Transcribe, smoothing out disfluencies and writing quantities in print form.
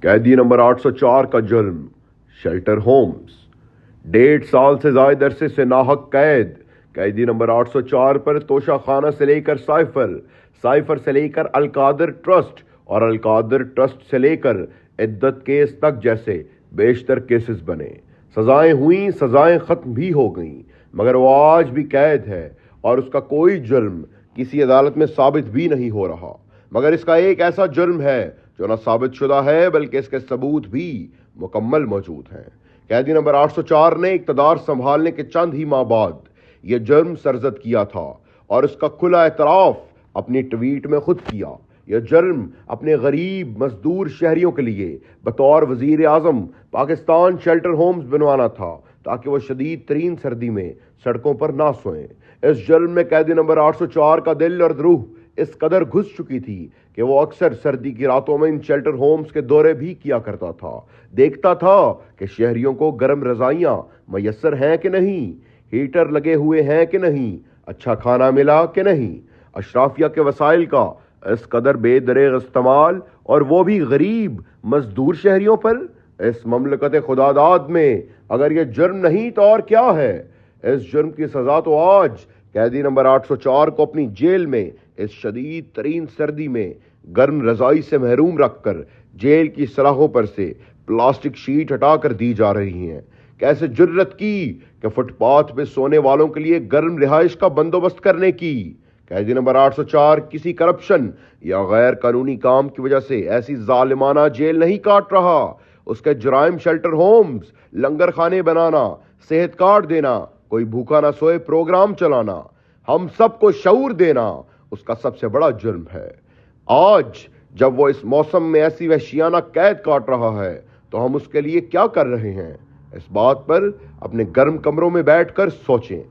قیدی نمبر 804 کا جرم شیلٹر ہومز، 1.5 سال سے زائد عرصے سے ناحق قید۔ قیدی نمبر 804 پر توشہ خانہ سے لے کر سائفر سے لے کر القادر ٹرسٹ اور القادر ٹرسٹ سے لے کر عدت کیس تک جیسے بیشتر کیسز بنے۔ سزائیں ہوئیں، سزائیں ختم بھی ہو گئیں، مگر وہ آج بھی قید ہے اور اس کا کوئی جرم کسی عدالت میں ثابت بھی نہیں ہو رہا۔ مگر اس کا ایک ایسا جرم ہے جو نہ ثابت شدہ ہے بلکہ اس کے ثبوت بھی مکمل موجود ہیں۔ قیدی نمبر 804 نے اقتدار سنبھالنے کے چند ہی ماہ بعد یہ جرم سرزد کیا تھا اور اس کا کھلا اعتراف اپنی ٹویٹ میں خود کیا۔ یہ جرم اپنے غریب مزدور شہریوں کے لیے بطور وزیر اعظم پاکستان شیلٹر ہومز بنوانا تھا تاکہ وہ شدید ترین سردی میں سڑکوں پر نہ سوئیں۔ اس جرم میں قیدی نمبر 804 کا دل اور روح اس قدر گھس چکی تھی کہ وہ اکثر سردی کی راتوں میں ان شیلٹر ہومز کے دورے بھی کیا کرتا تھا، دیکھتا تھا کہ شہریوں کو گرم رضائیاں میسر ہیں کہ نہیں، ہیٹر لگے ہوئے ہیں کہ نہیں، اچھا کھانا ملا کہ نہیں۔ اشرافیہ کے وسائل کا اس قدر بے دریغ استعمال، اور وہ بھی غریب مزدور شہریوں پر۔ اس مملکت خداداد میں اگر یہ جرم نہیں تو اور کیا ہے؟ اس جرم کی سزا تو آج قیدی نمبر 804 کو اپنی جیل میں اس شدید ترین سردی میں گرم رضائی سے محروم رکھ کر جیل کی سلاخوں پر سے پلاسٹک شیٹ ہٹا کر دی جا رہی ہیں۔ کیسے جرت کی کہ فٹ پاتھ پہ سونے والوں کے لیے گرم رہائش کا بندوبست کرنے کی۔ قیدی نمبر 804 کسی کرپشن یا غیر قانونی کام کی وجہ سے ایسی ظالمانہ جیل نہیں کاٹ رہا۔ اس کے جرائم شیلٹر ہومز، لنگر خانے بنانا، صحت کارڈ دینا، کوئی بھوکا نہ سوئے پروگرام چلانا، ہم سب کو شعور دینا اس کا سب سے بڑا جرم ہے۔ آج جب وہ اس موسم میں ایسی وحشیانہ قید کاٹ رہا ہے تو ہم اس کے لیے کیا کر رہے ہیں؟ اس بات پر اپنے گرم کمروں میں بیٹھ کر سوچیں۔